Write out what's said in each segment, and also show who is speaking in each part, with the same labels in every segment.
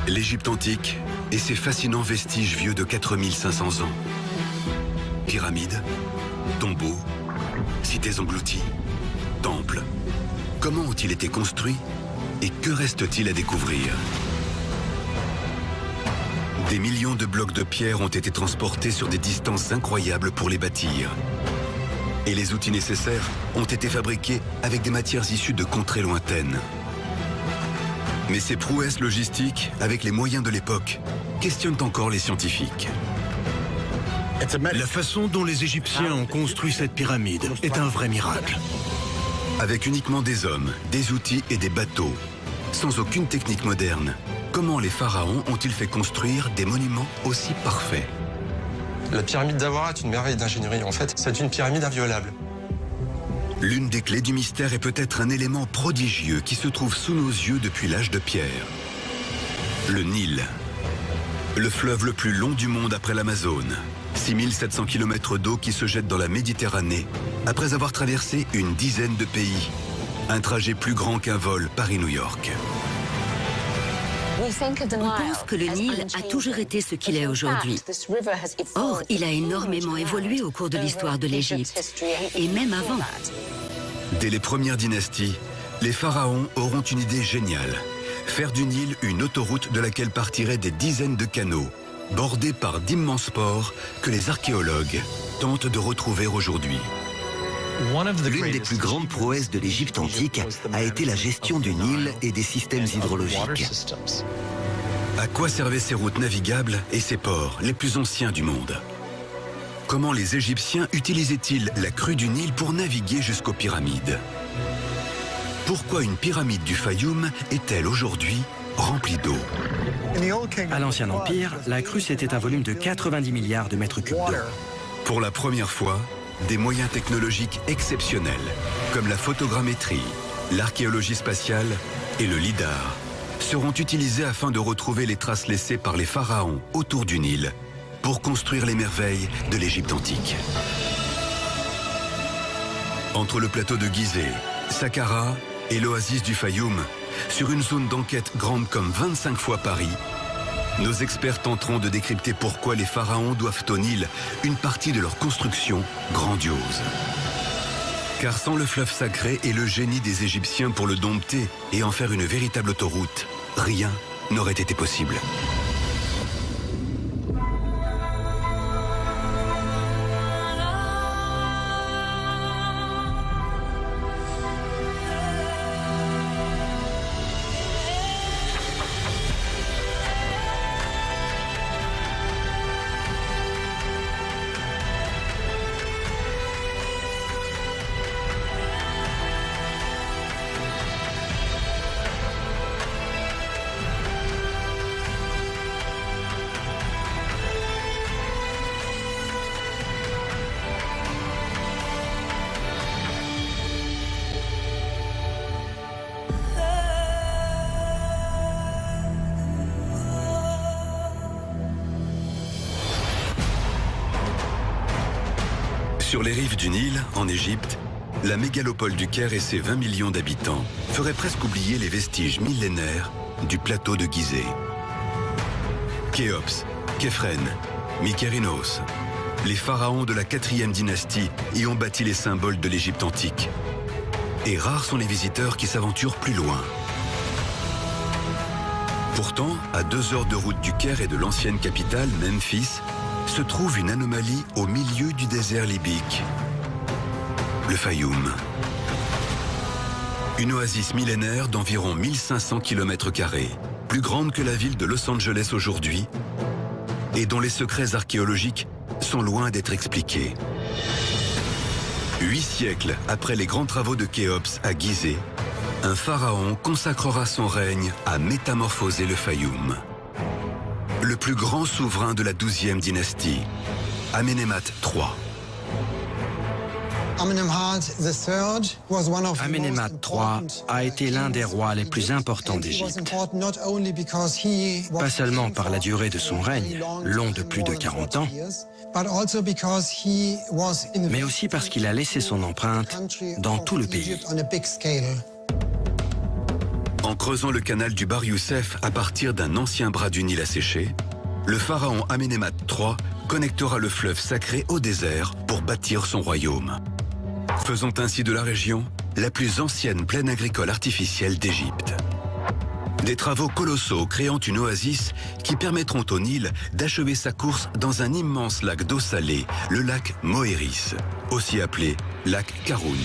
Speaker 1: L'Égypte antique et ses fascinants vestiges vieux de 4500 ans. Pyramides, tombeaux, cités englouties, temples. Comment ont-ils été construits et que reste-t-il à découvrir? Des millions de blocs de pierre ont été transportés sur des distances incroyables pour les bâtir. Et les outils nécessaires ont été fabriqués avec des matières issues de contrées lointaines. Mais ces prouesses logistiques, avec les moyens de l'époque, questionnent encore les scientifiques.
Speaker 2: La façon dont les Égyptiens ont construit cette pyramide est un vrai miracle.
Speaker 1: Avec uniquement des hommes, des outils et des bateaux, sans aucune technique moderne, comment les pharaons ont-ils fait construire des monuments aussi parfaits?
Speaker 3: La pyramide d'Awara est une merveille d'ingénierie. En fait, c'est une pyramide inviolable.
Speaker 1: L'une des clés du mystère est peut-être un élément prodigieux qui se trouve sous nos yeux depuis l'âge de pierre. Le Nil. Le fleuve le plus long du monde après l'Amazone. 6700 km d'eau qui se jette dans la Méditerranée après avoir traversé une dizaine de pays. Un trajet plus grand qu'un vol Paris-New York.
Speaker 4: On pense que le Nil a toujours été ce qu'il est aujourd'hui. Or, il a énormément évolué au cours de l'histoire de l'Égypte, et même avant.
Speaker 1: Dès les premières dynasties, les pharaons auront une idée géniale. Faire du Nil une autoroute de laquelle partiraient des dizaines de canaux, bordés par d'immenses ports que les archéologues tentent de retrouver aujourd'hui.
Speaker 5: L'une des plus grandes prouesses de l'Égypte antique a été la gestion du Nil et des systèmes hydrologiques.
Speaker 1: À quoi servaient ces routes navigables et ces ports, les plus anciens du monde? Comment les Égyptiens utilisaient-ils la crue du Nil pour naviguer jusqu'aux pyramides? Pourquoi une pyramide du Fayoum est-elle aujourd'hui remplie d'eau?
Speaker 6: À l'Ancien Empire, la crue c'était un volume de 90 milliards de mètres cubes d'eau.
Speaker 1: Pour la première fois, des moyens technologiques exceptionnels, comme la photogrammétrie, l'archéologie spatiale et le lidar, seront utilisés afin de retrouver les traces laissées par les pharaons autour du Nil pour construire les merveilles de l'Égypte antique. Entre le plateau de Gizeh, Saqqara et l'oasis du Fayoum, sur une zone d'enquête grande comme 25 fois Paris, nos experts tenteront de décrypter pourquoi les pharaons doivent au Nil une partie de leur construction grandiose. Car sans le fleuve sacré et le génie des Égyptiens pour le dompter et en faire une véritable autoroute, rien n'aurait été possible. Sur les rives du Nil, en Égypte, la mégalopole du Caire et ses 20 millions d'habitants feraient presque oublier les vestiges millénaires du plateau de Gizeh. Khéops, Képhren, Mykérinos, les pharaons de la 4e dynastie y ont bâti les symboles de l'Égypte antique. Et rares sont les visiteurs qui s'aventurent plus loin. Pourtant, à 2 heures de route du Caire et de l'ancienne capitale, Memphis, se trouve une anomalie au milieu du désert libyque, le Fayoum. Une oasis millénaire d'environ 1500 km², plus grande que la ville de Los Angeles aujourd'hui, et dont les secrets archéologiques sont loin d'être expliqués. 8 siècles après les grands travaux de Khéops à Gizeh, un pharaon consacrera son règne à métamorphoser le Fayoum. Le plus grand souverain de la 12e dynastie, Amenemhat III.
Speaker 6: Amenemhat III a été l'un des rois les plus importants d'Égypte. Pas seulement par la durée de son règne, long de plus de 40 ans, mais aussi parce qu'il a laissé son empreinte dans tout le pays.
Speaker 1: En En creusant le canal du Bar Youssef à partir d'un ancien bras du Nil asséché, le pharaon Amenemhat III connectera le fleuve sacré au désert pour bâtir son royaume, faisant ainsi de la région la plus ancienne plaine agricole artificielle d'Égypte. Des travaux colossaux créant une oasis qui permettront au Nil d'achever sa course dans un immense lac d'eau salée, le lac Mohéris, aussi appelé lac Karoun.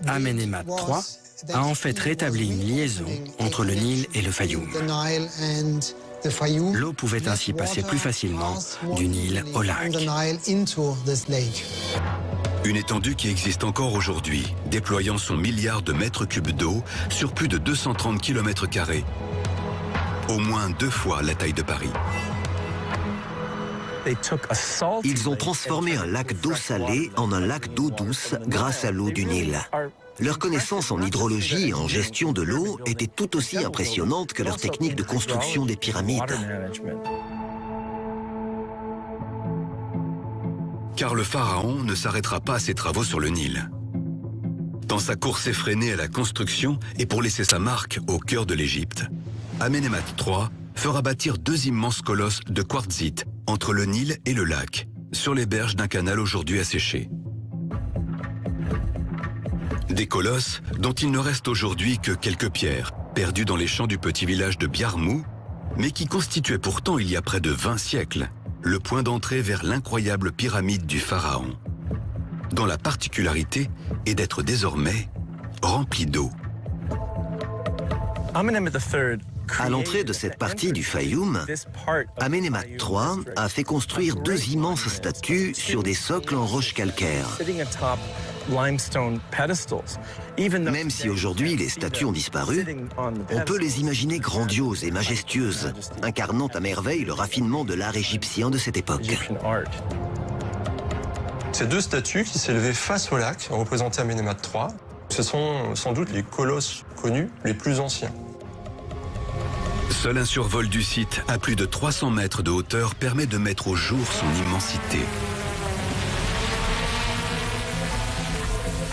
Speaker 6: Amenemhat III a en fait rétabli une liaison entre le Nil et le Fayoum. L'eau pouvait ainsi passer plus facilement du Nil au lac.
Speaker 1: Une étendue qui existe encore aujourd'hui, déployant son milliard de mètres cubes d'eau sur plus de 230 km², au moins 2 fois la taille de Paris.
Speaker 5: Ils ont transformé un lac d'eau salée en un lac d'eau douce grâce à l'eau du Nil. Leur connaissance en hydrologie et en gestion de l'eau était tout aussi impressionnante que leur technique de construction des pyramides.
Speaker 1: Car le pharaon ne s'arrêtera pas à ses travaux sur le Nil. Dans sa course effrénée à la construction et pour laisser sa marque au cœur de l'Égypte, Amenemhat III fera bâtir 2 immenses colosses de quartzite entre le Nil et le lac, sur les berges d'un canal aujourd'hui asséché. Des colosses dont il ne reste aujourd'hui que quelques pierres, perdues dans les champs du petit village de Biarmou, mais qui constituaient pourtant il y a près de 20 siècles le point d'entrée vers l'incroyable pyramide du pharaon, dont la particularité est d'être désormais remplie d'eau.
Speaker 5: À l'entrée de cette partie du Fayoum, Amenemhat III a fait construire 2 immenses statues sur des socles en roche calcaire. Même si aujourd'hui les statues ont disparu, on peut les imaginer grandioses et majestueuses, incarnant à merveille le raffinement de l'art égyptien de cette époque.
Speaker 3: Ces 2 statues qui s'élevaient face au lac représentaient Amenemhat III. Ce sont sans doute les colosses connus les plus anciens.
Speaker 1: Seul un survol du site à plus de 300 mètres de hauteur permet de mettre au jour son immensité.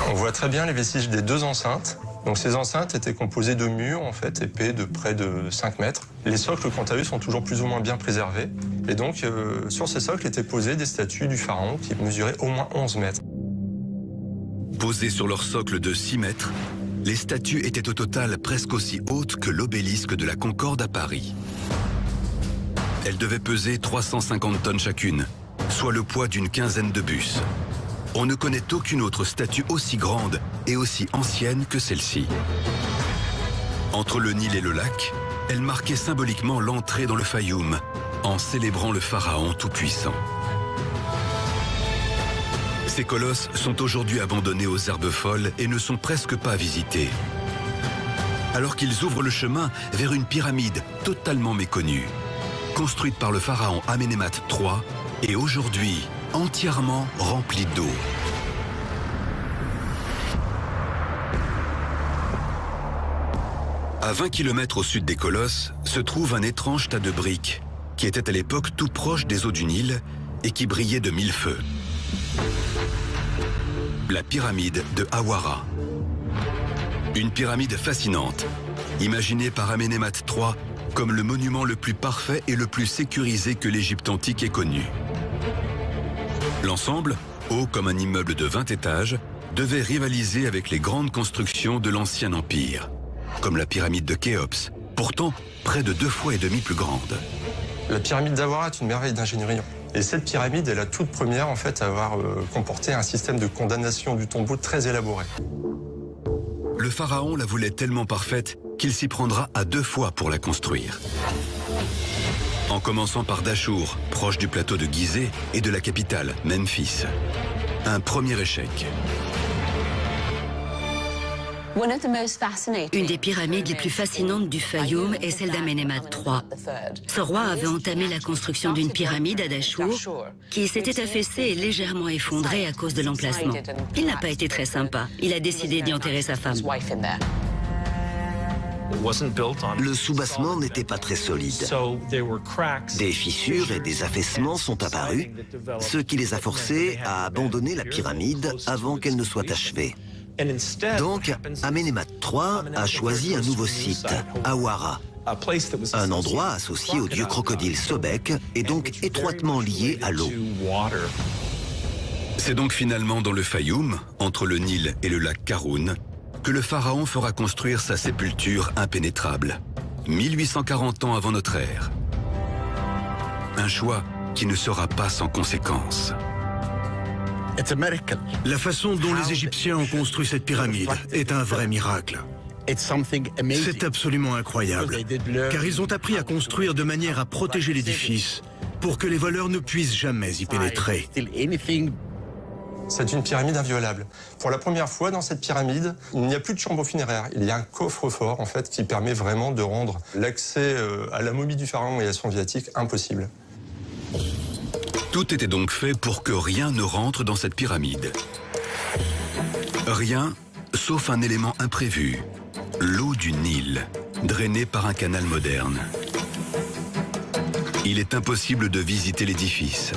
Speaker 3: On voit très bien les vestiges des 2 enceintes. Donc ces enceintes étaient composées de murs en fait épais de près de 5 mètres. Les socles, quant à eux, sont toujours plus ou moins bien préservés. Et donc sur ces socles étaient posées des statues du pharaon qui mesuraient au moins 11 mètres.
Speaker 1: Posées sur leur socle de 6 mètres, les statues étaient au total presque aussi hautes que l'obélisque de la Concorde à Paris. Elles devaient peser 350 tonnes chacune, soit le poids d'une quinzaine de bus. On ne connaît aucune autre statue aussi grande et aussi ancienne que celle-ci. Entre le Nil et le lac, elle marquait symboliquement l'entrée dans le Fayoum, en célébrant le pharaon tout-puissant. Ces colosses sont aujourd'hui abandonnés aux herbes folles et ne sont presque pas visités. Alors qu'ils ouvrent le chemin vers une pyramide totalement méconnue, construite par le pharaon Amenemhat III et aujourd'hui entièrement remplie d'eau. À 20 km au sud des colosses se trouve un étrange tas de briques qui était à l'époque tout proche des eaux du Nil et qui brillait de 1000 feux. La pyramide de Hawara. Une pyramide fascinante, imaginée par Amenemhat III comme le monument le plus parfait et le plus sécurisé que l'Égypte antique ait connu. L'ensemble, haut comme un immeuble de 20 étages, devait rivaliser avec les grandes constructions de l'Ancien Empire, comme la pyramide de Khéops, pourtant près de 2,5 fois plus grande.
Speaker 3: La pyramide d'Hawara est une merveille d'ingénierie. Et cette pyramide est la toute première en fait, à avoir comporté un système de condamnation du tombeau très élaboré.
Speaker 1: Le pharaon la voulait tellement parfaite qu'il s'y prendra à 2 fois pour la construire. En commençant par Dachour, proche du plateau de Gizeh et de la capitale, Memphis. Un premier échec.
Speaker 4: Une des pyramides les plus fascinantes du Fayoum est celle d'Amenemhat III. Ce roi avait entamé la construction d'une pyramide à Dachour qui s'était affaissée et légèrement effondrée à cause de l'emplacement. Il n'a pas été très sympa. Il a décidé d'y enterrer sa femme.
Speaker 5: Le soubassement n'était pas très solide. Des fissures et des affaissements sont apparus, ce qui les a forcés à abandonner la pyramide avant qu'elle ne soit achevée. Donc, Amenemhat III a choisi un nouveau site, Hawara, un endroit associé au dieu crocodile Sobek et donc étroitement lié à l'eau.
Speaker 1: C'est donc finalement dans le Fayoum, entre le Nil et le lac Karoun, que le pharaon fera construire sa sépulture impénétrable, 1840 ans avant notre ère. Un choix qui ne sera pas sans conséquences.
Speaker 2: La façon dont les Égyptiens ont construit cette pyramide est un vrai miracle. C'est absolument incroyable, car ils ont appris à construire de manière à protéger l'édifice pour que les voleurs ne puissent jamais y pénétrer.
Speaker 3: C'est une pyramide inviolable. Pour la première fois dans cette pyramide, il n'y a plus de chambre funéraire. Il y a un coffre-fort en fait qui permet vraiment de rendre l'accès à la momie du pharaon et à son viatique impossible.
Speaker 1: Tout était donc fait pour que rien ne rentre dans cette pyramide. Rien, sauf un élément imprévu, l'eau du Nil, drainée par un canal moderne. Il est impossible de visiter l'édifice.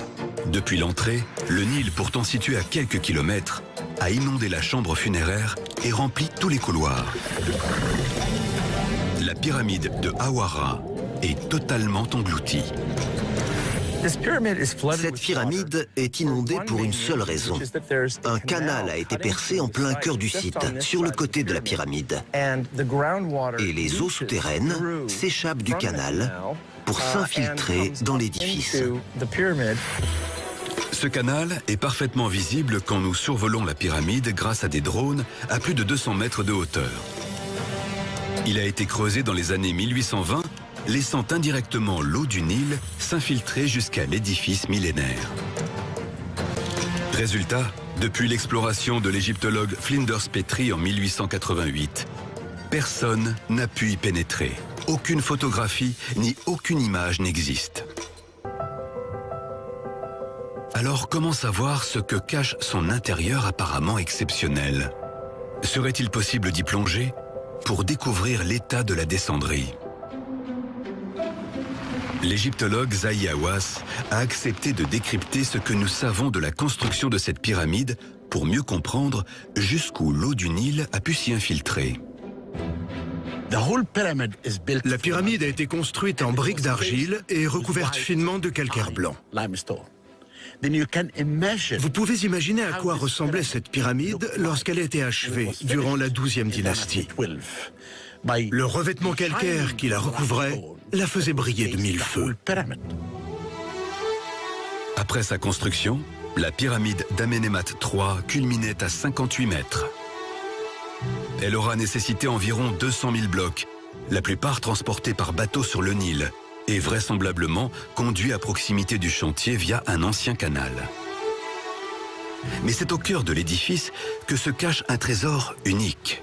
Speaker 1: Depuis l'entrée, le Nil, pourtant situé à quelques kilomètres, a inondé la chambre funéraire et rempli tous les couloirs. La pyramide de Hawara est totalement engloutie.
Speaker 5: Cette pyramide est inondée pour une seule raison. Un canal a été percé en plein cœur du site, sur le côté de la pyramide. Et les eaux souterraines s'échappent du canal pour s'infiltrer dans l'édifice.
Speaker 1: Ce canal est parfaitement visible quand nous survolons la pyramide grâce à des drones à plus de 200 mètres de hauteur. Il a été creusé dans les années 1820, laissant indirectement l'eau du Nil s'infiltrer jusqu'à l'édifice millénaire. Résultat, depuis l'exploration de l'égyptologue Flinders Petrie en 1888, personne n'a pu y pénétrer. Aucune photographie ni aucune image n'existe. Alors comment savoir ce que cache son intérieur apparemment exceptionnel? Serait-il possible d'y plonger pour découvrir l'état de la descendrie? L'égyptologue Zahi Hawass a accepté de décrypter ce que nous savons de la construction de cette pyramide pour mieux comprendre jusqu'où l'eau du Nil a pu s'y infiltrer.
Speaker 2: La pyramide a été construite en briques d'argile et recouverte finement de calcaire blanc. Vous pouvez imaginer à quoi ressemblait cette pyramide lorsqu'elle a été achevée durant la 12e dynastie. Le revêtement calcaire qui la recouvrait la faisait briller de mille feux.
Speaker 1: Après sa construction, la pyramide d'Amenemhat III culminait à 58 mètres. Elle aura nécessité environ 200 000 blocs, la plupart transportés par bateau sur le Nil, et vraisemblablement conduits à proximité du chantier via un ancien canal. Mais c'est au cœur de l'édifice que se cache un trésor unique,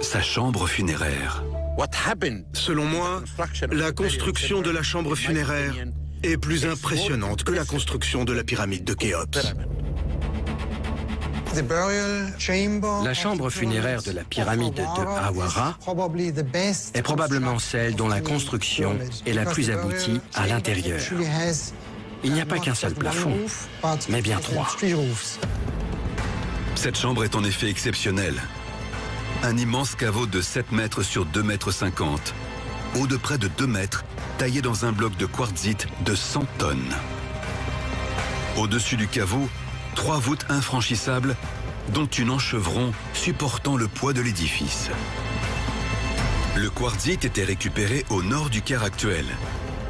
Speaker 1: sa chambre funéraire.
Speaker 2: Selon moi, la construction de la chambre funéraire est plus impressionnante que la construction de la pyramide de Khéops.
Speaker 6: La chambre funéraire de la pyramide de Hawara est probablement celle dont la construction est la plus aboutie à l'intérieur. Il n'y a pas qu'un seul plafond, mais bien trois.
Speaker 1: Cette chambre est en effet exceptionnelle. Un immense caveau de 7 mètres sur 2 mètres 50, haut de près de 2 mètres, taillé dans un bloc de quartzite de 100 tonnes. Au-dessus du caveau, 3 voûtes infranchissables, dont une en chevron supportant le poids de l'édifice. Le quartzite était récupéré au nord du Caire actuel,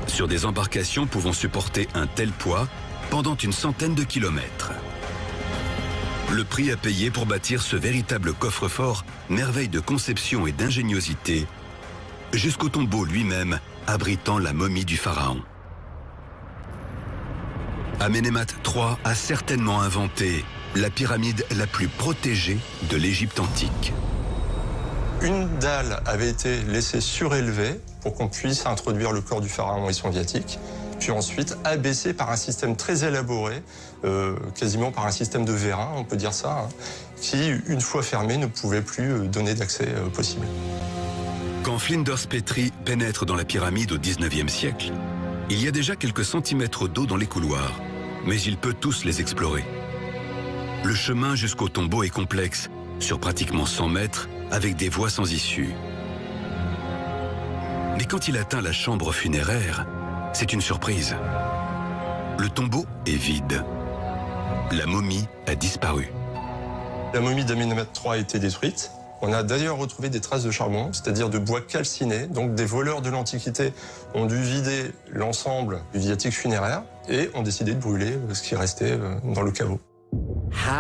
Speaker 1: sur des embarcations pouvant supporter un tel poids pendant une centaine de kilomètres. Le prix à payer pour bâtir ce véritable coffre-fort, merveille de conception et d'ingéniosité, jusqu'au tombeau lui-même abritant la momie du pharaon. Amenemhat III a certainement inventé la pyramide la plus protégée de l'Égypte antique.
Speaker 3: Une dalle avait été laissée surélevée pour qu'on puisse introduire le corps du pharaon et son viatique, puis ensuite abaissée par un système très élaboré, quasiment par un système de vérin, on peut dire ça, qui, une fois fermé, ne pouvait plus donner d'accès possible.
Speaker 1: Quand Flinders Petrie pénètre dans la pyramide au XIXe siècle, il y a déjà quelques centimètres d'eau dans les couloirs, mais il peut tous les explorer. Le chemin jusqu'au tombeau est complexe, sur pratiquement 100 mètres, avec des voies sans issue. Mais quand il atteint la chambre funéraire, c'est une surprise. Le tombeau est vide. La momie a disparu.
Speaker 3: La momie d'Amenemhat III a été détruite. On a d'ailleurs retrouvé des traces de charbon, c'est-à-dire de bois calciné. Donc des voleurs de l'Antiquité ont dû vider l'ensemble du viatique funéraire et ont décidé de brûler ce qui restait dans le caveau.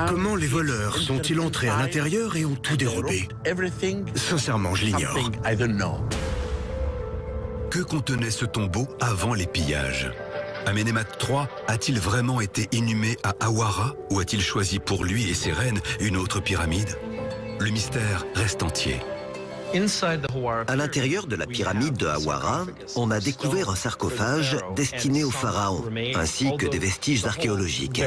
Speaker 2: Comment les voleurs sont-ils entrés à l'intérieur et ont tout dérobé? Sincèrement, je l'ignore.
Speaker 1: Que contenait ce tombeau avant les pillages? Amenemhat III a-t-il vraiment été inhumé à Hawara ou a-t-il choisi pour lui et ses reines une autre pyramide? Le mystère reste entier.
Speaker 5: À l'intérieur de la pyramide de Hawara, on a découvert un sarcophage destiné au pharaon, ainsi que des vestiges archéologiques.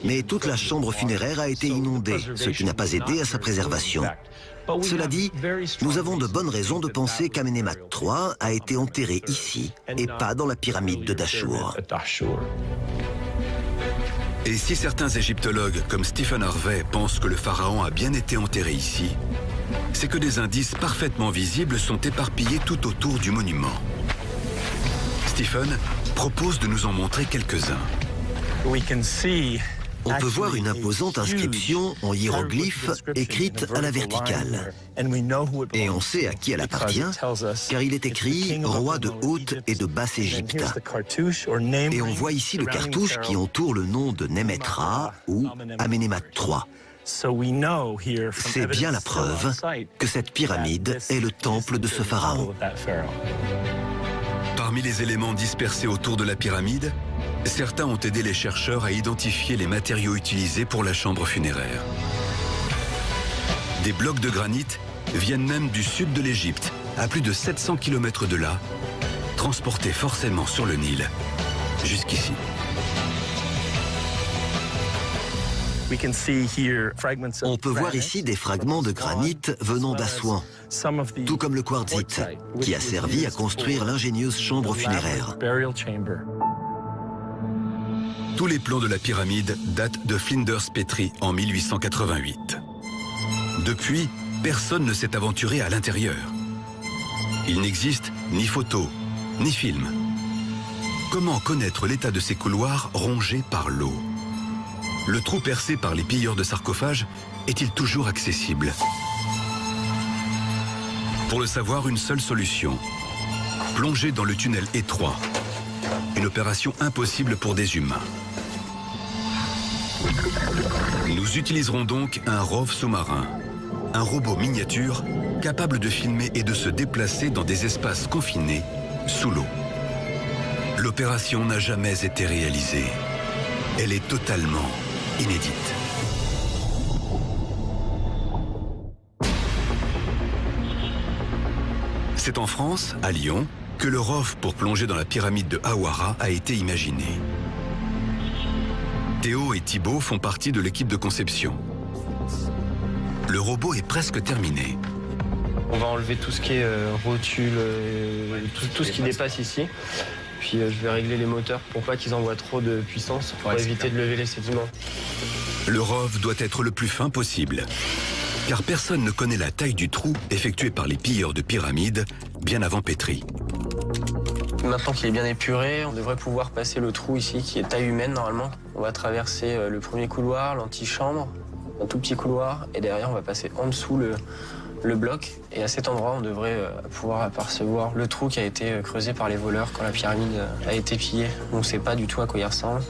Speaker 5: Mais toute la chambre funéraire a été inondée, ce qui n'a pas aidé à sa préservation. Cela dit, nous avons de bonnes raisons de penser qu'Amenemhat III a été enterré ici et pas dans la pyramide de Dashur.
Speaker 1: Et si certains égyptologues, comme Stephen Harvey, pensent que le pharaon a bien été enterré ici, c'est que des indices parfaitement visibles sont éparpillés tout autour du monument. Stephen propose de nous en montrer quelques-uns.
Speaker 5: On peut voir une imposante inscription en hiéroglyphes écrite à la verticale. Et on sait à qui elle appartient, car il est écrit « Roi de Haute et de Basse-Égypte ». Et on voit ici le cartouche qui entoure le nom de Nemetra ou Amenemhat III. C'est bien la preuve que cette pyramide est le temple de ce pharaon.
Speaker 1: Parmi les éléments dispersés autour de la pyramide, certains ont aidé les chercheurs à identifier les matériaux utilisés pour la chambre funéraire. Des blocs de granit viennent même du sud de l'Égypte, à plus de 700 km de là, transportés forcément sur le Nil, jusqu'ici.
Speaker 5: On peut voir ici des fragments de granit venant d'Assouan, tout comme le quartzite, qui a servi à construire l'ingénieuse chambre funéraire.
Speaker 1: Tous les plans de la pyramide datent de Flinders Petrie en 1888. Depuis, personne ne s'est aventuré à l'intérieur. Il n'existe ni photos, ni films. Comment connaître l'état de ces couloirs rongés par l'eau? Le trou percé par les pilleurs de sarcophages est-il toujours accessible? Pour le savoir, une seule solution. Plonger dans le tunnel étroit. Une opération impossible pour des humains. Nous utiliserons donc un ROV sous-marin, un robot miniature capable de filmer et de se déplacer dans des espaces confinés sous l'eau. L'opération n'a jamais été réalisée. Elle est totalement inédite. C'est en France, à Lyon, que le ROV pour plonger dans la pyramide de Hawara a été imaginé. Théo et Thibaut font partie de l'équipe de conception. Le robot est presque terminé.
Speaker 7: On va enlever tout ce qui est rotule, tout ce qui dépasse ici. Puis je vais régler les moteurs pour pas qu'ils envoient trop de puissance, pour éviter de lever les sédiments.
Speaker 1: Le ROV doit être le plus fin possible, car personne ne connaît la taille du trou effectué par les pilleurs de pyramides bien avant Petrie.
Speaker 7: Maintenant qu'il est bien épuré, on devrait pouvoir passer le trou ici, qui est taille humaine normalement. On va traverser le premier couloir, l'antichambre, un tout petit couloir, et derrière on va passer en dessous le bloc. Et à cet endroit, on devrait pouvoir apercevoir le trou qui a été creusé par les voleurs quand la pyramide a été pillée. On ne sait pas du tout à quoi il ressemble.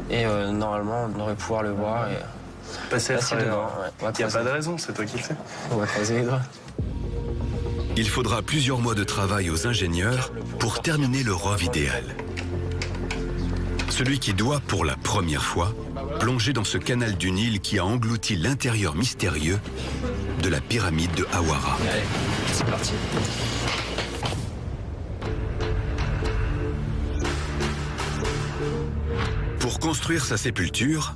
Speaker 7: Et normalement, on devrait pouvoir le voir et
Speaker 8: passer
Speaker 7: dedans.
Speaker 8: Il n'y a pas de raison, c'est toi qui le fais.
Speaker 7: On va croiser les doigts.
Speaker 1: Il faudra plusieurs mois de travail aux ingénieurs pour terminer le ROV idéal. Celui qui doit, pour la première fois, plonger dans ce canal du Nil qui a englouti l'intérieur mystérieux de la pyramide de Hawara.
Speaker 7: Allez, c'est parti.
Speaker 1: Pour construire sa sépulture,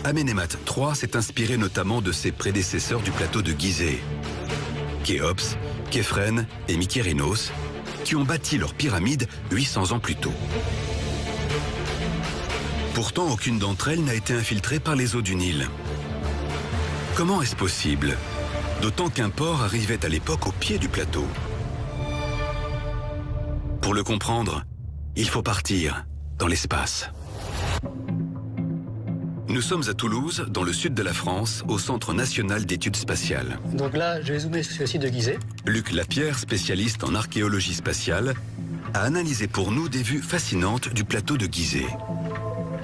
Speaker 1: Amenemhat III s'est inspiré notamment de ses prédécesseurs du plateau de Gizeh, Khéops, Képhren et Mykérinos, qui ont bâti leur pyramide 800 ans plus tôt. Pourtant, aucune d'entre elles n'a été infiltrée par les eaux du Nil. Comment est-ce possible? D'autant qu'un port arrivait à l'époque au pied du plateau. Pour le comprendre, il faut partir dans l'espace. Nous sommes à Toulouse, dans le sud de la France, au Centre national d'études spatiales.
Speaker 9: Donc là, je vais zoomer sur le site de Gizeh.
Speaker 1: Luc Lapierre, spécialiste en archéologie spatiale, a analysé pour nous des vues fascinantes du plateau de Gizeh.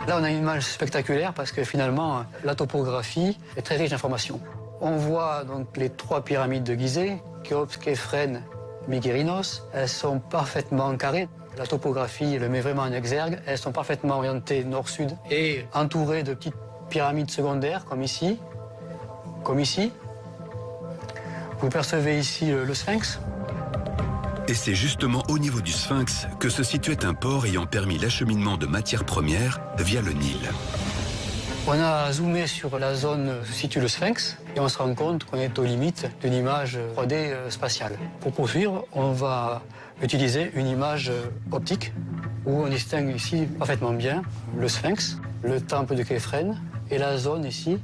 Speaker 9: Là, on a une image spectaculaire parce que finalement, la topographie est très riche d'informations. On voit donc les 3 pyramides de Gizeh, Khéops, Képhren, Mygérinos. Elles sont parfaitement carrées. La topographie le met vraiment en exergue. Elles sont parfaitement orientées nord-sud et entourées de petites pyramides secondaires, comme ici. Vous percevez ici le Sphinx.
Speaker 1: Et c'est justement au niveau du Sphinx que se situait un port ayant permis l'acheminement de matières premières via le Nil.
Speaker 9: On a zoomé sur la zone où se situe le Sphinx et on se rend compte qu'on est aux limites d'une image 3D spatiale. Pour poursuivre, on va utiliser une image optique où on distingue ici parfaitement bien le Sphinx, le temple de Képhren et la zone ici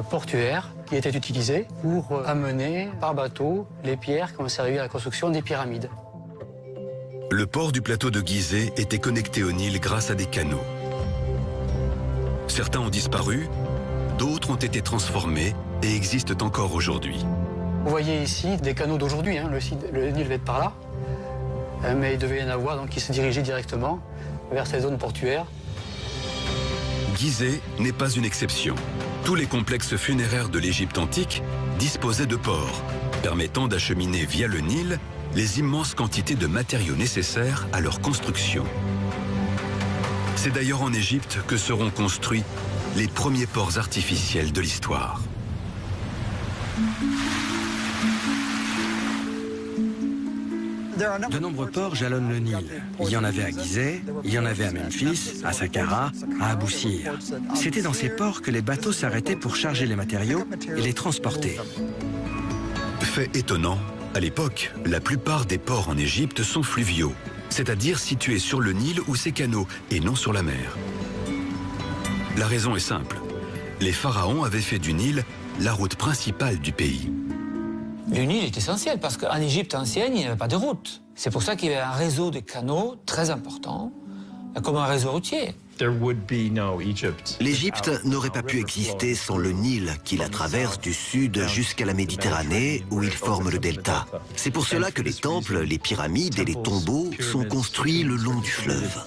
Speaker 9: portuaire qui était utilisée pour amener par bateau les pierres qui ont servi à la construction des pyramides.
Speaker 1: Le port du plateau de Gizeh était connecté au Nil grâce à des canaux. Certains ont disparu, d'autres ont été transformés et existent encore aujourd'hui.
Speaker 9: Vous voyez ici des canaux d'aujourd'hui, hein, le Nil va être par là, mais il devait y en avoir donc qui se dirigeaient directement vers ces zones portuaires.
Speaker 1: Gizeh n'est pas une exception. Tous les complexes funéraires de l'Égypte antique disposaient de ports, permettant d'acheminer via le Nil les immenses quantités de matériaux nécessaires à leur construction. C'est d'ailleurs en Égypte que seront construits les premiers ports artificiels de l'histoire.
Speaker 6: De nombreux ports jalonnent le Nil. Il y en avait à Gizeh, il y en avait à Memphis, à Saqqara, à Abou Sir. C'était dans ces ports que les bateaux s'arrêtaient pour charger les matériaux et les transporter.
Speaker 1: Fait étonnant, à l'époque, la plupart des ports en Égypte sont fluviaux, c'est-à-dire situés sur le Nil ou ses canaux, et non sur la mer. La raison est simple. Les pharaons avaient fait du Nil la route principale du pays.
Speaker 10: Le Nil est essentiel parce qu'en Égypte ancienne, il n'y avait pas de route. C'est pour ça qu'il y avait un réseau de canaux très important, comme un réseau routier.
Speaker 5: L'Égypte n'aurait pas pu exister sans le Nil qui la traverse du sud jusqu'à la Méditerranée où il forme le delta. C'est pour cela que les temples, les pyramides et les tombeaux sont construits le long du fleuve.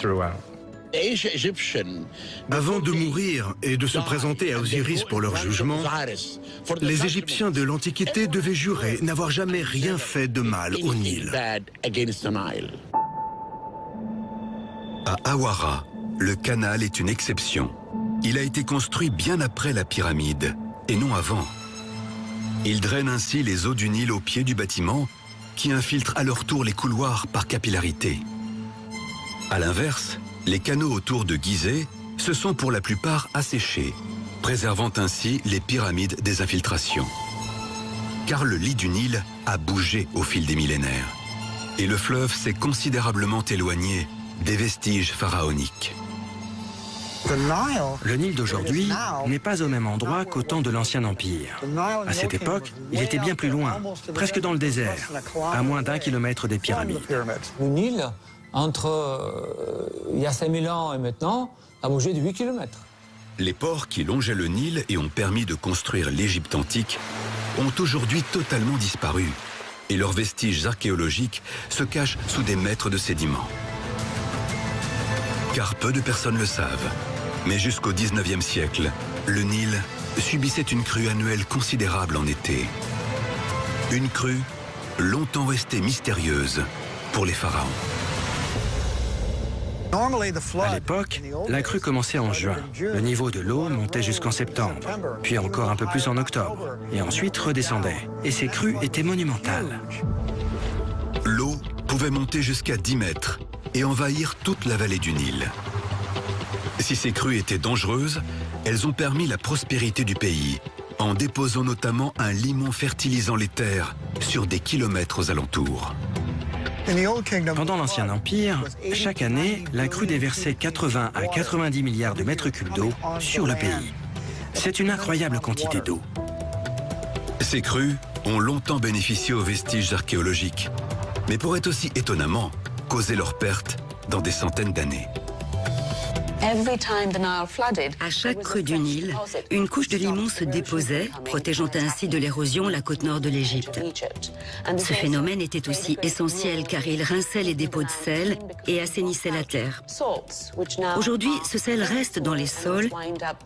Speaker 2: Avant de mourir et de se présenter à Osiris pour leur jugement, les Égyptiens de l'Antiquité devaient jurer n'avoir jamais rien fait de mal au Nil.
Speaker 1: À Hawara, le canal est une exception. Il a été construit bien après la pyramide, et non avant. Il draine ainsi les eaux du Nil au pied du bâtiment, qui infiltrent à leur tour les couloirs par capillarité. À l'inverse, les canaux autour de Gizeh se sont pour la plupart asséchés, préservant ainsi les pyramides des infiltrations. Car le lit du Nil a bougé au fil des millénaires, et le fleuve s'est considérablement éloigné des vestiges pharaoniques.
Speaker 6: Le Nil d'aujourd'hui n'est pas au même endroit qu'au temps de l'Ancien Empire. À cette époque, il était bien plus loin, presque dans le désert, à moins d'1 kilomètre des pyramides.
Speaker 10: Le Nil, entre il y a 5000 ans et maintenant, a bougé de 8 km.
Speaker 1: Les ports qui longeaient le Nil et ont permis de construire l'Égypte antique ont aujourd'hui totalement disparu, et leurs vestiges archéologiques se cachent sous des mètres de sédiments. Car peu de personnes le savent, mais jusqu'au 19e siècle, le Nil subissait une crue annuelle considérable en été. Une crue longtemps restée mystérieuse pour les pharaons.
Speaker 6: À l'époque, la crue commençait en juin. Le niveau de l'eau montait jusqu'en septembre, puis encore un peu plus en octobre, et ensuite redescendait. Et ces crues étaient monumentales.
Speaker 1: L'eau pouvait monter jusqu'à 10 mètres et envahir toute la vallée du Nil. Si ces crues étaient dangereuses, elles ont permis la prospérité du pays, en déposant notamment un limon fertilisant les terres sur des kilomètres aux alentours.
Speaker 6: Pendant l'Ancien Empire, chaque année, la crue déversait 80 à 90 milliards de mètres cubes d'eau sur le pays. C'est une incroyable quantité d'eau.
Speaker 1: Ces crues ont longtemps bénéficié aux vestiges archéologiques, mais pourraient aussi étonnamment causer leur perte dans des centaines d'années.
Speaker 4: À chaque crue du Nil, une couche de limon se déposait, protégeant ainsi de l'érosion la côte nord de l'Égypte. Ce phénomène était aussi essentiel car il rinçait les dépôts de sel et assainissait la terre. Aujourd'hui, ce sel reste dans les sols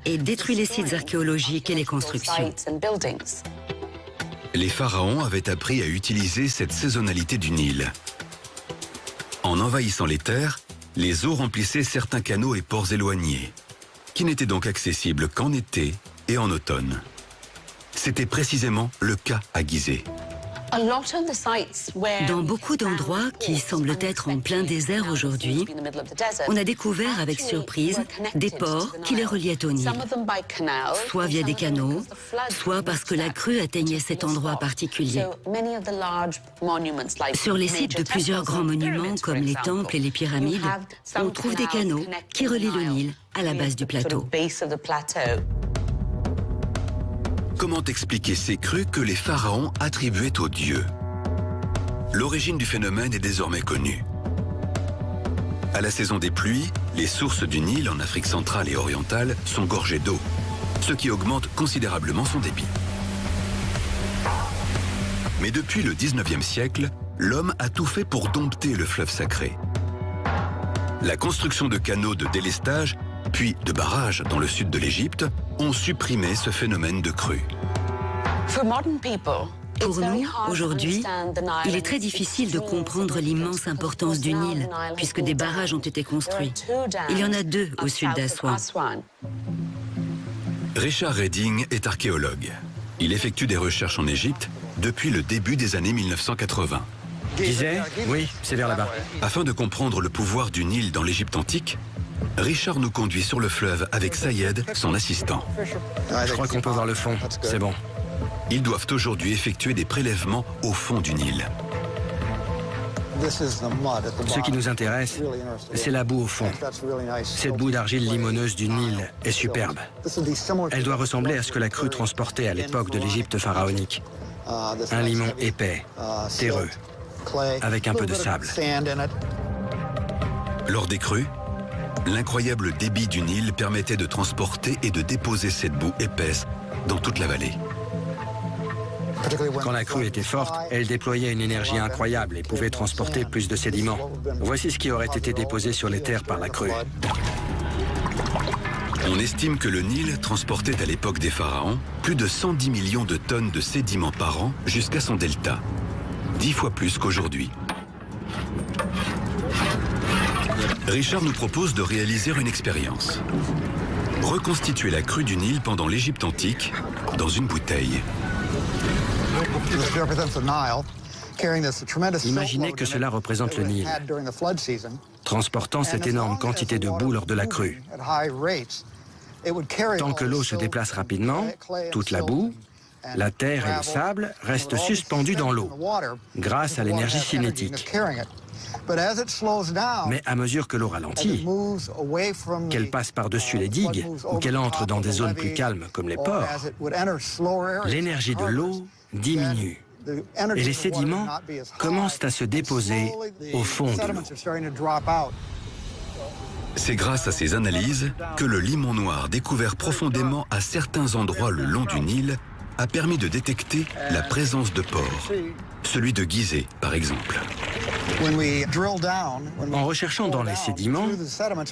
Speaker 4: et détruit les sites archéologiques et les constructions.
Speaker 1: Les pharaons avaient appris à utiliser cette saisonnalité du Nil. En envahissant les terres, les eaux remplissaient certains canaux et ports éloignés, qui n'étaient donc accessibles qu'en été et en automne. C'était précisément le cas à Gizeh.
Speaker 4: Dans beaucoup d'endroits qui semblent être en plein désert aujourd'hui, on a découvert avec surprise des ports qui les reliaient au Nil, soit via des canaux, soit parce que la crue atteignait cet endroit particulier. Sur les sites de plusieurs grands monuments comme les temples et les pyramides, on trouve des canaux qui relient le Nil à la base du plateau.
Speaker 1: Comment expliquer ces crues que les pharaons attribuaient aux dieux? L'origine du phénomène est désormais connue. À la saison des pluies, les sources du Nil en Afrique centrale et orientale sont gorgées d'eau, ce qui augmente considérablement son débit. Mais depuis le 19e siècle, l'homme a tout fait pour dompter le fleuve sacré. La construction de canaux de délestage puis de barrages dans le sud de l'Égypte ont supprimé ce phénomène de crue.
Speaker 4: Pour nous, aujourd'hui, il est très difficile de comprendre l'immense importance du Nil, puisque des barrages ont été construits. Il y en a 2 au sud d'Aswan.
Speaker 1: Richard Redding est archéologue. Il effectue des recherches en Égypte depuis le début des années 1980.
Speaker 6: Gizeh? Oui, c'est vers là-bas.
Speaker 1: Afin de comprendre le pouvoir du Nil dans l'Égypte antique, Richard nous conduit sur le fleuve avec Sayed, son assistant.
Speaker 6: Je crois qu'on peut voir le fond, c'est bon.
Speaker 1: Ils doivent aujourd'hui effectuer des prélèvements au fond du Nil.
Speaker 6: Ce qui nous intéresse, c'est la boue au fond. Cette boue d'argile limoneuse du Nil est superbe. Elle doit ressembler à ce que la crue transportait à l'époque de l'Égypte pharaonique. Un limon épais, terreux, avec un peu de sable.
Speaker 1: Lors des crues, l'incroyable débit du Nil permettait de transporter et de déposer cette boue épaisse dans toute la vallée.
Speaker 6: Quand la crue était forte, elle déployait une énergie incroyable et pouvait transporter plus de sédiments. Voici ce qui aurait été déposé sur les terres par la crue.
Speaker 1: On estime que le Nil transportait à l'époque des pharaons plus de 110 millions de tonnes de sédiments par an jusqu'à son delta. 10 fois plus qu'aujourd'hui. Richard nous propose de réaliser une expérience. Reconstituer la crue du Nil pendant l'Égypte antique dans une bouteille.
Speaker 6: Imaginez que cela représente le Nil, transportant cette énorme quantité de boue lors de la crue. Tant que l'eau se déplace rapidement, toute la boue, la terre et le sable restent suspendus dans l'eau, grâce à l'énergie cinétique. Mais à mesure que l'eau ralentit, qu'elle passe par-dessus les digues ou qu'elle entre dans des zones plus calmes comme les ports, l'énergie de l'eau diminue et les sédiments commencent à se déposer au fond de l'eau.
Speaker 1: C'est grâce à ces analyses que le limon noir découvert profondément à certains endroits le long du Nil a permis de détecter la présence de ports, celui de Gizeh par exemple.
Speaker 6: En recherchant dans les sédiments,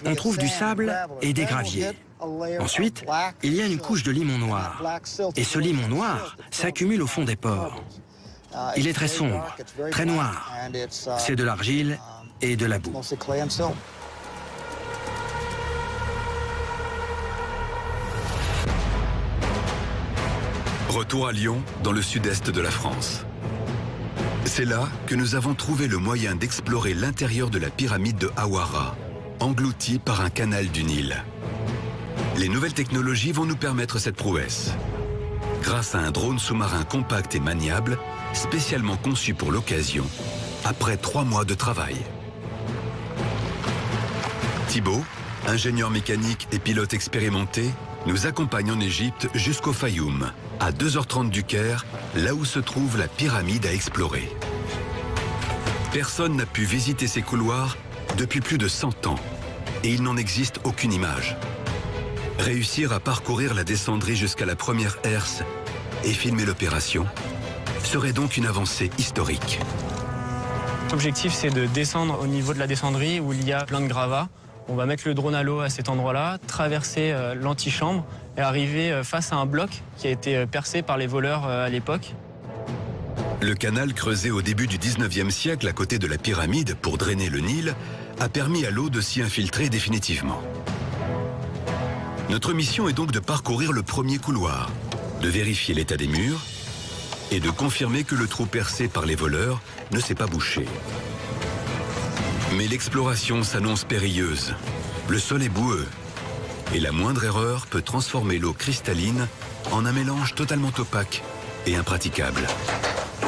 Speaker 6: on trouve du sable et des graviers. Ensuite, il y a une couche de limon noir. Et ce limon noir s'accumule au fond des ports. Il est très sombre, très noir. C'est de l'argile et de la boue.
Speaker 1: Retour à Lyon, dans le sud-est de la France. C'est là que nous avons trouvé le moyen d'explorer l'intérieur de la pyramide de Hawara, engloutie par un canal du Nil. Les nouvelles technologies vont nous permettre cette prouesse. Grâce à un drone sous-marin compact et maniable, spécialement conçu pour l'occasion, après 3 mois de travail. Thibaut, ingénieur mécanique et pilote expérimenté, nous accompagne en Égypte jusqu'au Fayoum, à 2h30 du Caire, là où se trouve la pyramide à explorer. Personne n'a pu visiter ces couloirs depuis plus de 100 ans, et il n'en existe aucune image. Réussir à parcourir la descendrie jusqu'à la première herse et filmer l'opération serait donc une avancée historique.
Speaker 7: L'objectif, c'est de descendre au niveau de la descendrie où il y a plein de gravats. On va mettre le drone à l'eau à cet endroit-là, traverser l'antichambre et arriver face à un bloc qui a été percé par les voleurs à l'époque.
Speaker 1: Le canal creusé au début du 19e siècle à côté de la pyramide pour drainer le Nil a permis à l'eau de s'y infiltrer définitivement. Notre mission est donc de parcourir le premier couloir, de vérifier l'état des murs et de confirmer que le trou percé par les voleurs ne s'est pas bouché. Mais l'exploration s'annonce périlleuse. Le sol est boueux et la moindre erreur peut transformer l'eau cristalline en un mélange totalement opaque et impraticable.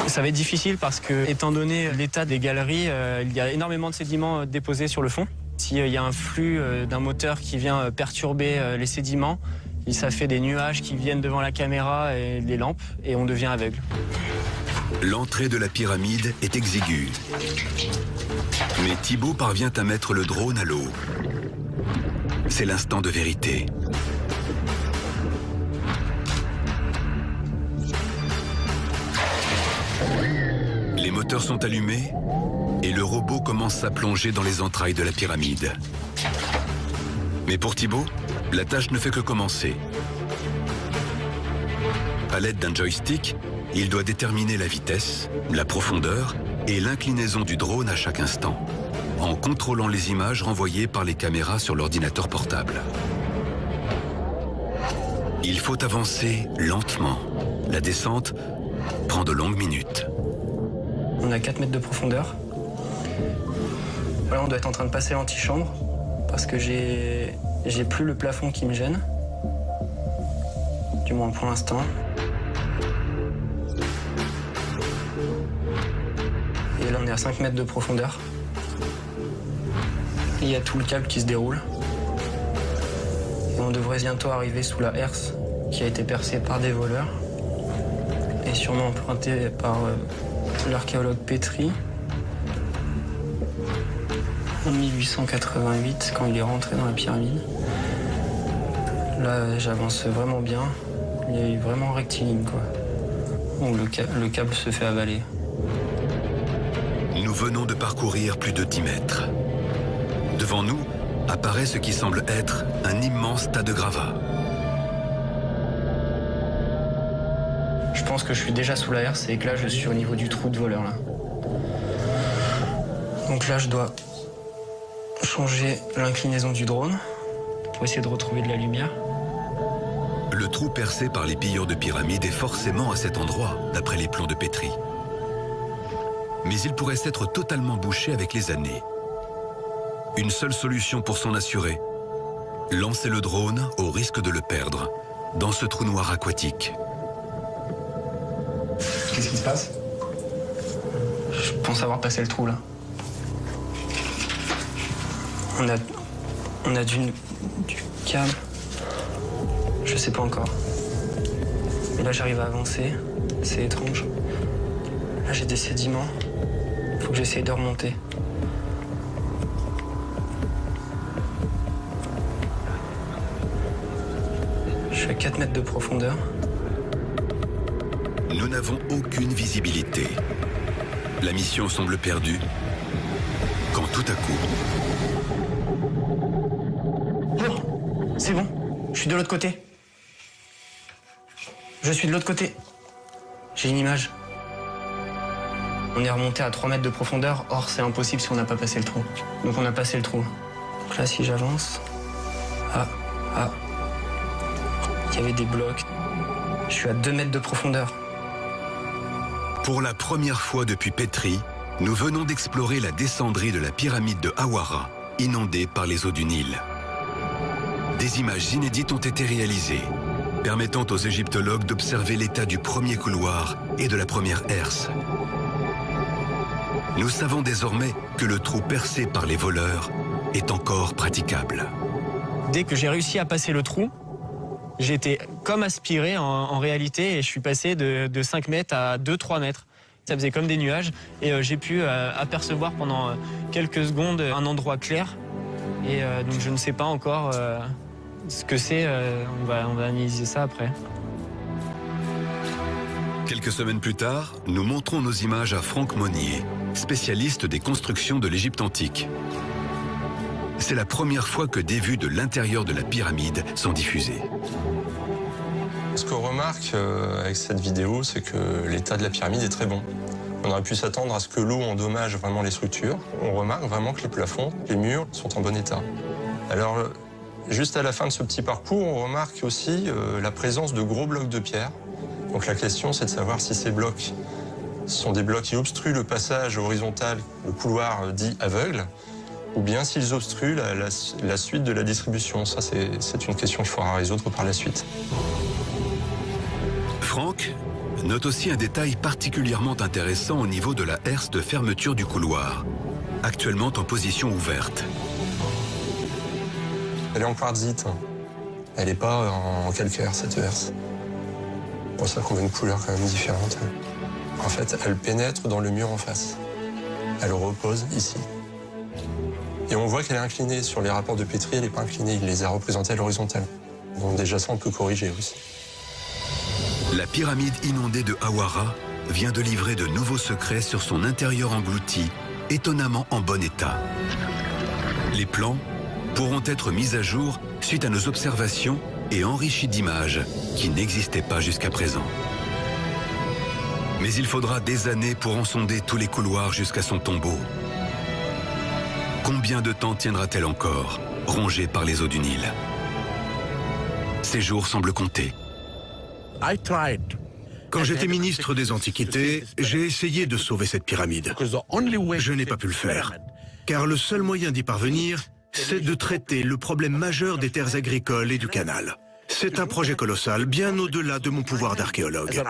Speaker 7: Ça va être difficile parce que, étant donné l'état des galeries, il y a énormément de sédiments déposés sur le fond. S'il y a un flux d'un moteur qui vient perturber les sédiments, ça fait des nuages qui viennent devant la caméra et les lampes et on devient aveugle.
Speaker 1: L'entrée de la pyramide est exiguë. Mais Thibaut parvient à mettre le drone à l'eau. C'est l'instant de vérité. Les moteurs sont allumés et le robot commence à plonger dans les entrailles de la pyramide. Mais pour Thibaut, la tâche ne fait que commencer. À l'aide d'un joystick, il doit déterminer la vitesse, la profondeur et l'inclinaison du drone à chaque instant, en contrôlant les images renvoyées par les caméras sur l'ordinateur portable. Il faut avancer lentement. La descente prend de longues minutes.
Speaker 7: On a 4 mètres de profondeur. Voilà, on doit être en train de passer l'antichambre parce que j'ai plus le plafond qui me gêne, du moins pour l'instant. Et là, on est à 5 mètres de profondeur. Il y a tout le câble qui se déroule. Et on devrait bientôt arriver sous la herse qui a été percée par des voleurs et sûrement empruntée par l'archéologue Petrie en 1888 quand il est rentré dans la pyramide. Là, j'avance vraiment bien. Il y a eu vraiment rectiligne, quoi. Donc, le câble se fait avaler.
Speaker 1: Nous venons de parcourir plus de 10 mètres. Devant nous apparaît ce qui semble être un immense tas de gravats.
Speaker 7: Je pense que je suis déjà sous la herse et que là, je suis au niveau du trou de voleur, là. Donc là, je dois changer l'inclinaison du drone pour essayer de retrouver de la lumière.
Speaker 1: Le trou percé par les pilleurs de pyramides est forcément à cet endroit, d'après les plans de Petrie. Mais il pourrait s'être totalement bouché avec les années. Une seule solution pour s'en assurer, lancer le drone au risque de le perdre, dans ce trou noir aquatique.
Speaker 7: Qu'est-ce qui se passe? Je pense avoir passé le trou, là. On a du câble. Je sais pas encore. Mais là, j'arrive à avancer. C'est étrange. Là, j'ai des sédiments. Faut que j'essaye de remonter. Je suis à 4 mètres de profondeur.
Speaker 1: Nous n'avons aucune visibilité. La mission semble perdue, quand tout à coup...
Speaker 7: Oh, c'est bon, je suis de l'autre côté. Je suis de l'autre côté. J'ai une image. On est remonté à 3 mètres de profondeur, or c'est impossible si on n'a pas passé le trou. Donc on a passé le trou. Donc là, si j'avance... Ah. Il y avait des blocs. Je suis à 2 mètres de profondeur.
Speaker 1: Pour la première fois depuis Petrie, nous venons d'explorer la descendrie de la pyramide de Hawara, inondée par les eaux du Nil. Des images inédites ont été réalisées, permettant aux égyptologues d'observer l'état du premier couloir et de la première herse. Nous savons désormais que le trou percé par les voleurs est encore praticable.
Speaker 7: Dès que j'ai réussi à passer le trou, J'ai été comme aspiré en réalité et je suis passé de 5 mètres à 2-3 mètres. Ça faisait comme des nuages et j'ai pu apercevoir pendant quelques secondes un endroit clair. Et donc je ne sais pas encore ce que c'est, on va analyser ça après.
Speaker 1: Quelques semaines plus tard, nous montrons nos images à Franck Monnier, spécialiste des constructions de l'Égypte antique. C'est la première fois que des vues de l'intérieur de la pyramide sont diffusées.
Speaker 3: Ce qu'on remarque avec cette vidéo, c'est que l'état de la pyramide est très bon. On aurait pu s'attendre à ce que l'eau endommage vraiment les structures. On remarque vraiment que les plafonds, les murs sont en bon état. Alors, juste à la fin de ce petit parcours, on remarque aussi la présence de gros blocs de pierre. Donc la question, c'est de savoir si ces blocs sont des blocs qui obstruent le passage horizontal, le couloir dit aveugle, ou bien s'ils obstruent la suite de la distribution. Ça, c'est une question qu'il faudra résoudre par la suite.
Speaker 1: Franck note aussi un détail particulièrement intéressant au niveau de la herse de fermeture du couloir, actuellement en position ouverte.
Speaker 3: Elle est en quartzite. Elle n'est pas en calcaire, cette herse. C'est pour ça qu'on a une couleur quand même différente. En fait, elle pénètre dans le mur en face. Elle repose ici. Et on voit qu'elle est inclinée. Sur les rapports de Petrie, elle n'est pas inclinée. Il les a représentés à l'horizontale. Donc déjà ça, on peut corriger aussi.
Speaker 1: La pyramide inondée de Hawara vient de livrer de nouveaux secrets sur son intérieur englouti, étonnamment en bon état. Les plans pourront être mis à jour suite à nos observations et enrichis d'images qui n'existaient pas jusqu'à présent. Mais il faudra des années pour en sonder tous les couloirs jusqu'à son tombeau. Combien de temps tiendra-t-elle encore, rongée par les eaux du Nil? Ces jours semblent compter.
Speaker 2: Quand j'étais ministre des Antiquités, j'ai essayé de sauver cette pyramide. Je n'ai pas pu le faire, car le seul moyen d'y parvenir, c'est de traiter le problème majeur des terres agricoles et du canal. C'est un projet colossal, bien au-delà de mon pouvoir d'archéologue.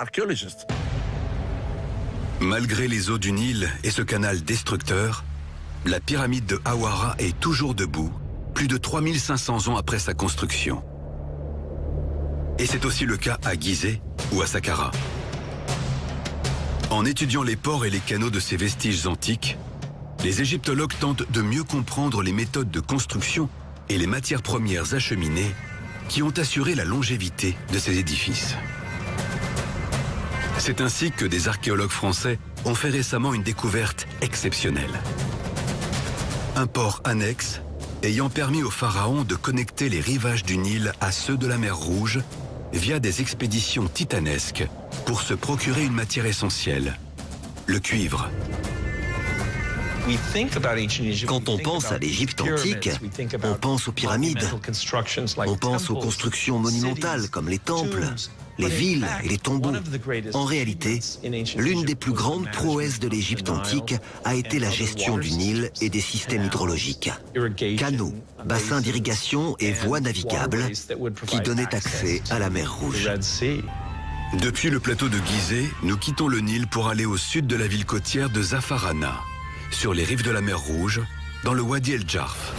Speaker 1: Malgré les eaux du Nil et ce canal destructeur, la pyramide de Hawara est toujours debout, plus de 3500 ans après sa construction. Et c'est aussi le cas à Gizeh ou à Saqqara. En étudiant les ports et les canaux de ces vestiges antiques, les égyptologues tentent de mieux comprendre les méthodes de construction et les matières premières acheminées qui ont assuré la longévité de ces édifices. C'est ainsi que des archéologues français ont fait récemment une découverte exceptionnelle. Un port annexe ayant permis aux pharaons de connecter les rivages du Nil à ceux de la mer Rouge via des expéditions titanesques pour se procurer une matière essentielle, le cuivre.
Speaker 5: Quand on pense à l'Égypte antique, on pense aux pyramides, on pense aux constructions monumentales comme les temples, les villes et les tombeaux. En réalité, l'une des plus grandes prouesses de l'Égypte antique a été la gestion du Nil et des systèmes hydrologiques. Canaux, bassins d'irrigation et voies navigables qui donnaient accès à la mer Rouge.
Speaker 1: Depuis le plateau de Gizeh, nous quittons le Nil pour aller au sud de la ville côtière de Zafarana, sur les rives de la mer Rouge, dans le Wadi El Jarf.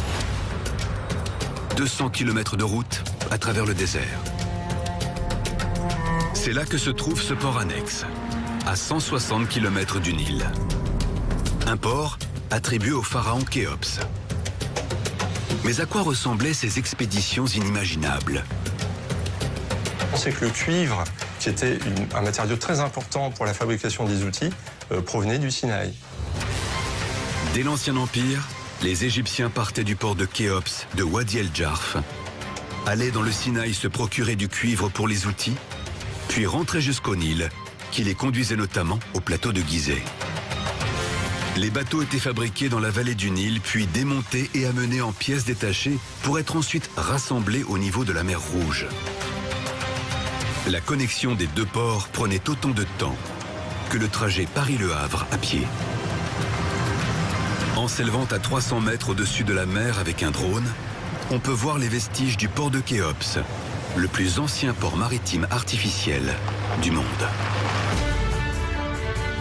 Speaker 1: 200 km de route à travers le désert. C'est là que se trouve ce port annexe, à 160 km du Nil. Un port attribué au pharaon Khéops. Mais à quoi ressemblaient ces expéditions inimaginables?
Speaker 3: On sait que le cuivre, qui était un matériau très important pour la fabrication des outils, provenait du Sinaï.
Speaker 1: Dès l'Ancien Empire, les Égyptiens partaient du port de Khéops, de Wadi El Jarf, allaient dans le Sinaï se procurer du cuivre pour les outils, puis rentraient jusqu'au Nil, qui les conduisait notamment au plateau de Gizeh. Les bateaux étaient fabriqués dans la vallée du Nil, puis démontés et amenés en pièces détachées pour être ensuite rassemblés au niveau de la mer Rouge. La connexion des deux ports prenait autant de temps que le trajet Paris-Le Havre à pied. En s'élevant à 300 mètres au-dessus de la mer avec un drone, on peut voir les vestiges du port de Khéops, le plus ancien port maritime artificiel du monde.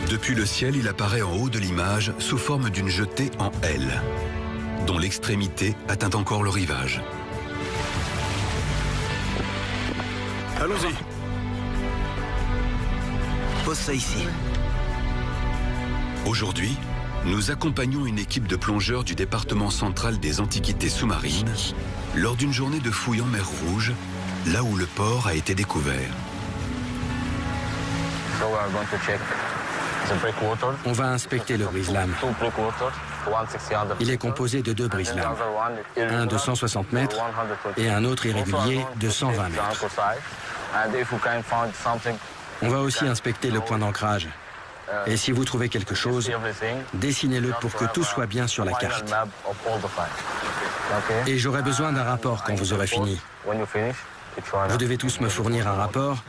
Speaker 1: Depuis le ciel, il apparaît en haut de l'image sous forme d'une jetée en L, dont l'extrémité atteint encore le rivage.
Speaker 2: Allons-y.
Speaker 5: Pose ça ici.
Speaker 1: Aujourd'hui, nous accompagnons une équipe de plongeurs du département central des antiquités sous-marines lors d'une journée de fouilles en mer Rouge, là où le port a été découvert.
Speaker 6: On va inspecter le brise-lames. Il est composé de 2 brise-lames, un de 160 mètres et un autre irrégulier de 120 mètres. On va aussi inspecter le point d'ancrage. Et si vous trouvez quelque chose, dessinez-le pour que tout soit bien sur la carte. Et j'aurai besoin d'un rapport quand vous aurez fini. Vous devez tous me fournir un rapport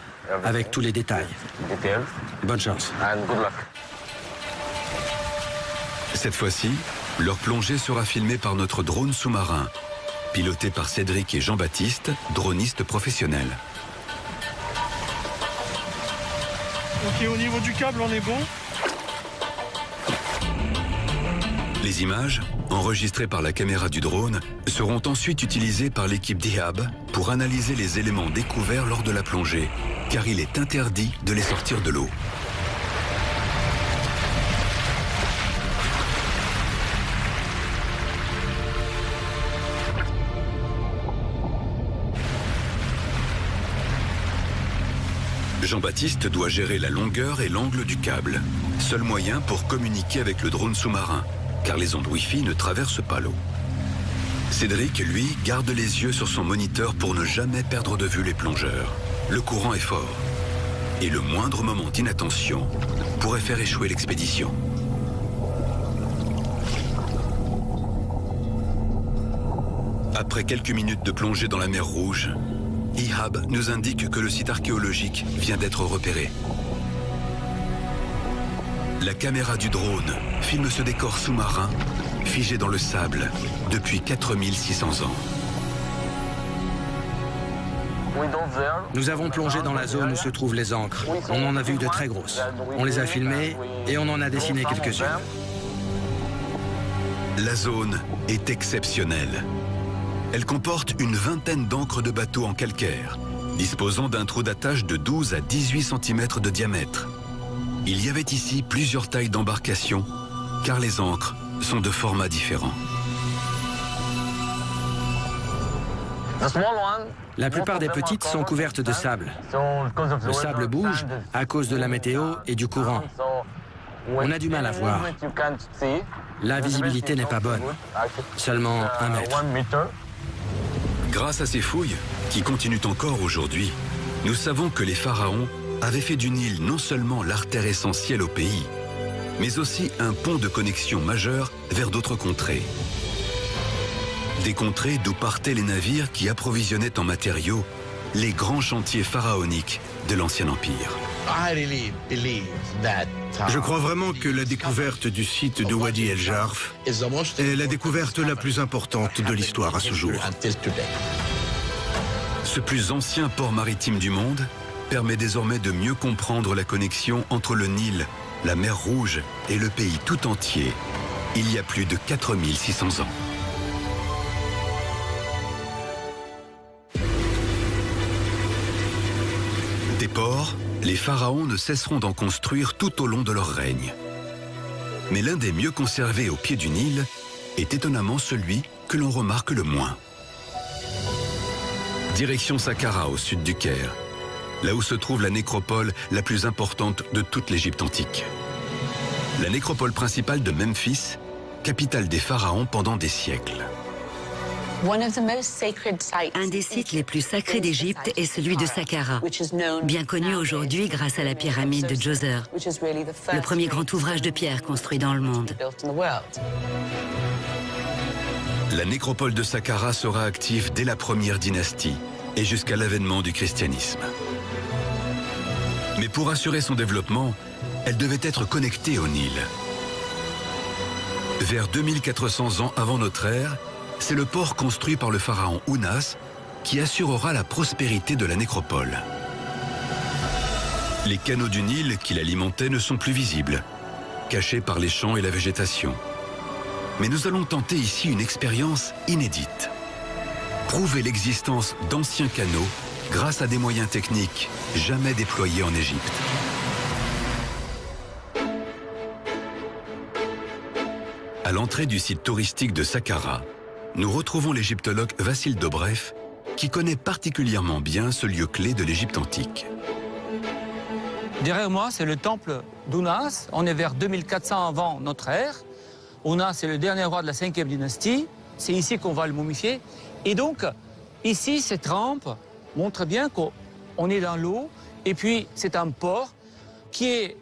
Speaker 6: avec tous les détails. Bonne chance.
Speaker 1: Cette fois-ci, leur plongée sera filmée par notre drone sous-marin, piloté par Cédric et Jean-Baptiste, dronistes professionnels.
Speaker 11: Ok, au niveau du câble, on est bon.
Speaker 1: Les images, enregistrées par la caméra du drone, seront ensuite utilisées par l'équipe d'IHAB pour analyser les éléments découverts lors de la plongée, car il est interdit de les sortir de l'eau. Jean-Baptiste doit gérer la longueur et l'angle du câble, seul moyen pour communiquer avec le drone sous-marin, car les ondes Wi-Fi ne traversent pas l'eau. Cédric, lui, garde les yeux sur son moniteur pour ne jamais perdre de vue les plongeurs. Le courant est fort, et le moindre moment d'inattention pourrait faire échouer l'expédition. Après quelques minutes de plongée dans la mer Rouge, IHAB nous indique que le site archéologique vient d'être repéré. La caméra du drone filme ce décor sous-marin, figé dans le sable depuis 4600 ans.
Speaker 6: Nous avons plongé dans la zone où se trouvent les ancres. On en a vu de très grosses. On les a filmées et on en a dessiné quelques-unes.
Speaker 1: La zone est exceptionnelle. Elle comporte une vingtaine d'ancres de bateaux en calcaire, disposant d'un trou d'attache de 12 à 18 cm de diamètre. Il y avait ici plusieurs tailles d'embarcation, car les ancres sont de formats différents.
Speaker 6: La plupart des petites sont couvertes de sable. Le sable bouge à cause de la météo et du courant. On a du mal à voir. La visibilité n'est pas bonne, seulement 1 mètre.
Speaker 1: Grâce à ces fouilles, qui continuent encore aujourd'hui, nous savons que les pharaons avaient fait du Nil non seulement l'artère essentielle au pays, mais aussi un pont de connexion majeur vers d'autres contrées. Des contrées d'où partaient les navires qui approvisionnaient en matériaux les grands chantiers pharaoniques de l'Ancien Empire.
Speaker 2: Je crois vraiment que la découverte du site de Wadi El Jarf est la découverte la plus importante de l'histoire à ce jour.
Speaker 1: Ce plus ancien port maritime du monde permet désormais de mieux comprendre la connexion entre le Nil, la mer Rouge et le pays tout entier, il y a plus de 4600 ans. Des ports, les pharaons ne cesseront d'en construire tout au long de leur règne. Mais l'un des mieux conservés au pied du Nil est étonnamment celui que l'on remarque le moins. Direction Saqqara au sud du Caire, là où se trouve la nécropole la plus importante de toute l'Égypte antique. La nécropole principale de Memphis, capitale des pharaons pendant des siècles.
Speaker 4: Un des sites les plus sacrés d'Égypte est celui de Saqqara, bien connu aujourd'hui grâce à la pyramide de Djoser, le premier grand ouvrage de pierre construit dans le monde.
Speaker 1: La nécropole de Saqqara sera active dès la première dynastie et jusqu'à l'avènement du christianisme. Mais pour assurer son développement, elle devait être connectée au Nil. Vers 2400 ans avant notre ère, c'est le port construit par le pharaon Ounas qui assurera la prospérité de la nécropole. Les canaux du Nil qui l'alimentaient ne sont plus visibles, cachés par les champs et la végétation. Mais nous allons tenter ici une expérience inédite. Prouver l'existence d'anciens canaux grâce à des moyens techniques jamais déployés en Égypte. À l'entrée du site touristique de Saqqara, nous retrouvons l'égyptologue Vassil Dobrev, qui connaît particulièrement bien ce lieu clé de l'Égypte antique.
Speaker 10: Derrière moi, c'est le temple d'Ounas. On est vers 2400 avant notre ère. Ounas, c'est le dernier roi de la 5e dynastie. C'est ici qu'on va le momifier. Et donc, ici, cette rampe montre bien qu'on est dans l'eau. Et puis, c'est un port qui est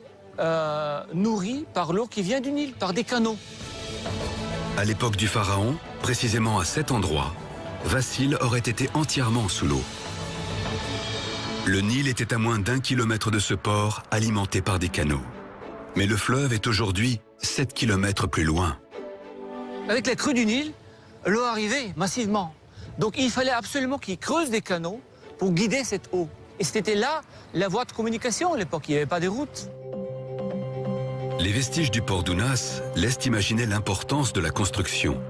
Speaker 10: nourri par l'eau qui vient du Nil, par des canaux.
Speaker 1: À l'époque du pharaon, précisément à cet endroit, Vassil aurait été entièrement sous l'eau. Le Nil était à moins d'1 kilomètre de ce port, alimenté par des canaux. Mais le fleuve est aujourd'hui 7 kilomètres plus loin.
Speaker 10: Avec la crue du Nil, l'eau arrivait massivement. Donc il fallait absolument qu'ils creusent des canaux pour guider cette eau. Et c'était là la voie de communication à l'époque, il n'y avait pas de route.
Speaker 1: Les vestiges du port d'Ounas laissent imaginer l'importance de la construction.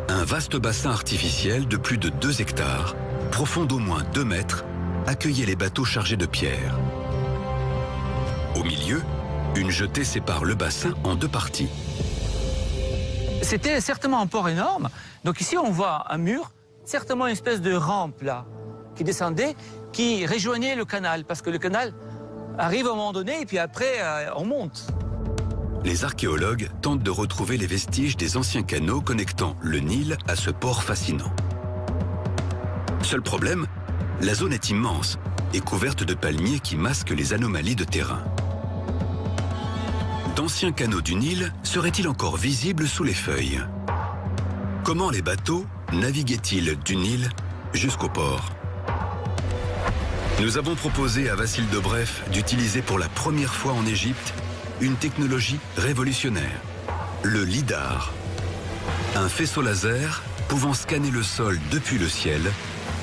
Speaker 1: Un vaste bassin artificiel de plus de 2 hectares, profond d'au moins 2 mètres, accueillait les bateaux chargés de pierres. Au milieu, une jetée sépare le bassin en 2 parties.
Speaker 10: C'était certainement un port énorme. Donc ici, on voit un mur, certainement une espèce de rampe là, qui descendait, qui rejoignait le canal, parce que le canal arrive à un moment donné et puis après, on monte.
Speaker 1: Les archéologues tentent de retrouver les vestiges des anciens canaux connectant le Nil à ce port fascinant. Seul problème, la zone est immense et couverte de palmiers qui masquent les anomalies de terrain. D'anciens canaux du Nil seraient-ils encore visibles sous les feuilles? Comment les bateaux naviguaient-ils du Nil jusqu'au port? Nous avons proposé à Vassil Dobrev d'utiliser pour la première fois en Égypte une technologie révolutionnaire, le lidar. Un faisceau laser pouvant scanner le sol depuis le ciel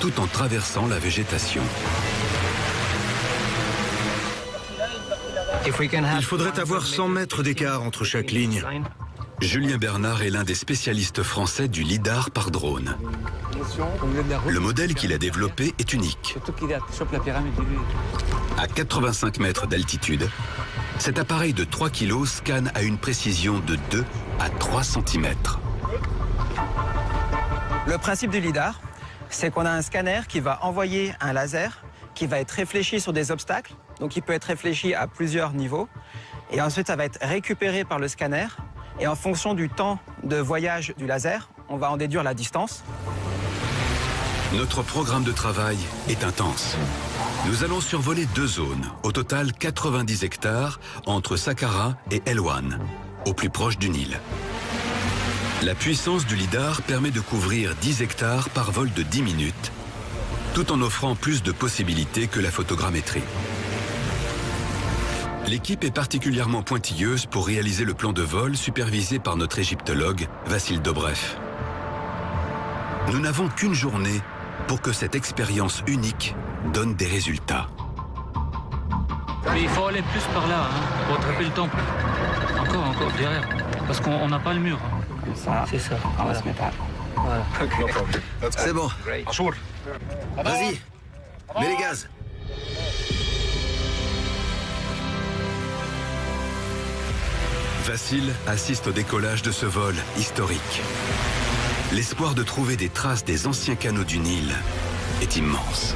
Speaker 1: tout en traversant la végétation.
Speaker 2: Il faudrait avoir 100 mètres d'écart entre chaque ligne.
Speaker 1: Julien Bernard est l'un des spécialistes français du lidar par drone. Le modèle qu'il a développé est unique. À 85 mètres d'altitude, cet appareil de 3 kg scanne à une précision de 2 à 3 cm.
Speaker 12: Le principe du lidar, c'est qu'on a un scanner qui va envoyer un laser qui va être réfléchi sur des obstacles. Donc il peut être réfléchi à plusieurs niveaux. Et ensuite, ça va être récupéré par le scanner. Et en fonction du temps de voyage du laser, on va en déduire la distance.
Speaker 1: Notre programme de travail est intense. Nous allons survoler 2 zones, au total 90 hectares, entre Saqqara et Elwan, au plus proche du Nil. La puissance du lidar permet de couvrir 10 hectares par vol de 10 minutes, tout en offrant plus de possibilités que la photogrammétrie. L'équipe est particulièrement pointilleuse pour réaliser le plan de vol supervisé par notre égyptologue Vassil Dobrev. Nous n'avons qu'une journée pour que cette expérience unique donne des résultats.
Speaker 10: Mais il faut aller plus par là, pour attraper le temple. Encore, derrière. Parce qu'on n'a pas le mur. C'est ça. On va se mettre là. Voilà.
Speaker 5: C'est bon. Vas-y, mets les gaz.
Speaker 1: Vassil assiste au décollage de ce vol historique. L'espoir de trouver des traces des anciens canaux du Nil est immense.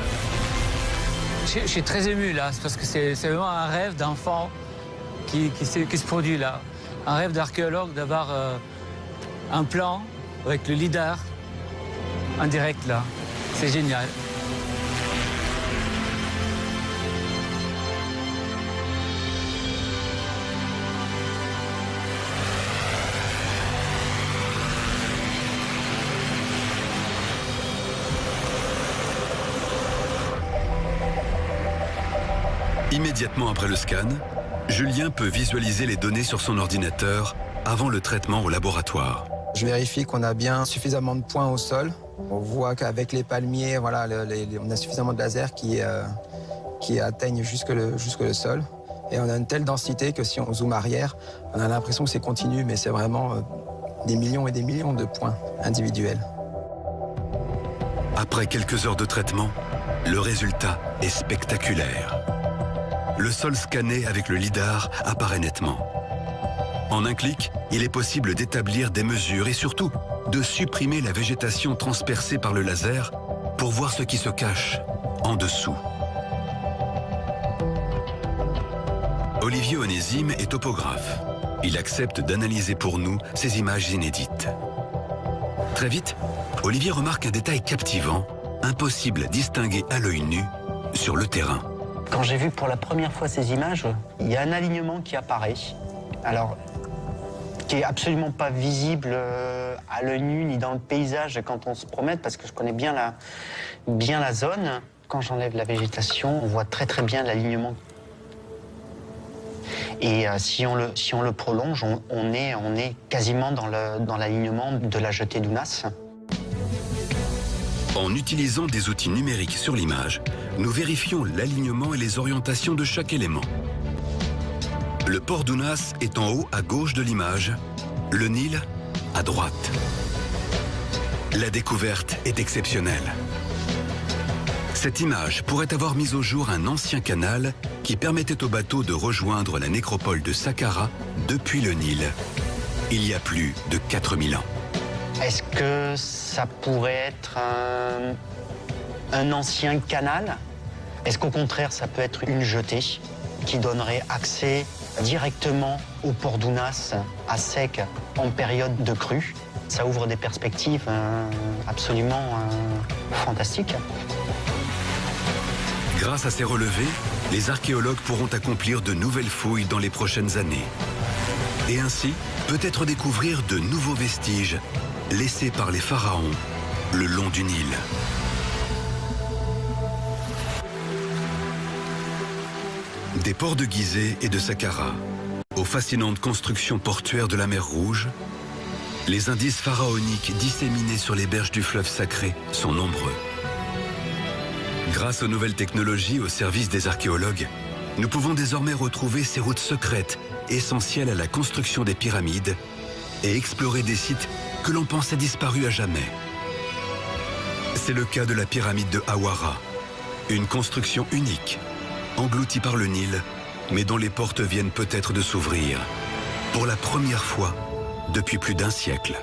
Speaker 10: Je suis très ému là, parce que c'est vraiment un rêve d'enfant qui se produit là. Un rêve d'archéologue d'avoir un plan avec le lidar en direct là. C'est génial.
Speaker 1: Immédiatement après le scan, Julien peut visualiser les données sur son ordinateur avant le traitement au laboratoire.
Speaker 12: Je vérifie qu'on a bien suffisamment de points au sol. On voit qu'avec les palmiers, voilà, on a suffisamment de lasers qui atteignent jusque le sol. Et on a une telle densité que si on zoome arrière, on a l'impression que c'est continu, mais c'est vraiment des millions et des millions de points individuels.
Speaker 1: Après quelques heures de traitement, Le résultat est spectaculaire. Le sol scanné avec le lidar apparaît nettement. En un clic, il est possible d'établir des mesures et surtout de supprimer la végétation transpercée par le laser pour voir ce qui se cache en dessous. Olivier Onésime est topographe. Il accepte d'analyser pour nous ces images inédites. Très vite, Olivier remarque un détail captivant, impossible à distinguer à l'œil nu sur le terrain.
Speaker 13: Quand j'ai vu pour la première fois ces images, il y a un alignement qui apparaît. Alors, qui est absolument pas visible à l'œil nu ni dans le paysage quand on se promène, parce que je connais bien la zone. Quand j'enlève la végétation, on voit très bien l'alignement. Et si on le prolonge, on est quasiment dans l'alignement de la jetée d'Ounas.
Speaker 1: En utilisant des outils numériques sur l'image, nous vérifions l'alignement et les orientations de chaque élément. Le port d'Ounas est en haut à gauche de l'image, le Nil à droite. La découverte est exceptionnelle. Cette image pourrait avoir mis au jour un ancien canal qui permettait aux bateaux de rejoindre la nécropole de Saqqara depuis le Nil, il y a plus de 4000 ans.
Speaker 13: Est-ce que ça pourrait être un ancien canal? Est-ce qu'au contraire, ça peut être une jetée qui donnerait accès directement au port d'Ounas à sec en période de crue? Ça ouvre des perspectives absolument fantastiques.
Speaker 1: Grâce à ces relevés, les archéologues pourront accomplir de nouvelles fouilles dans les prochaines années. Et ainsi, peut-être découvrir de nouveaux vestiges laissés par les pharaons le long du Nil. Des ports de Gizeh et de Saqqara, aux fascinantes constructions portuaires de la mer Rouge, les indices pharaoniques disséminés sur les berges du fleuve sacré sont nombreux. Grâce aux nouvelles technologies au service des archéologues, nous pouvons désormais retrouver ces routes secrètes essentielles à la construction des pyramides et explorer des sites que l'on pensait disparus à jamais. C'est le cas de la pyramide de Hawara, une construction unique, engloutie par le Nil, mais dont les portes viennent peut-être de s'ouvrir, pour la première fois depuis plus d'un siècle.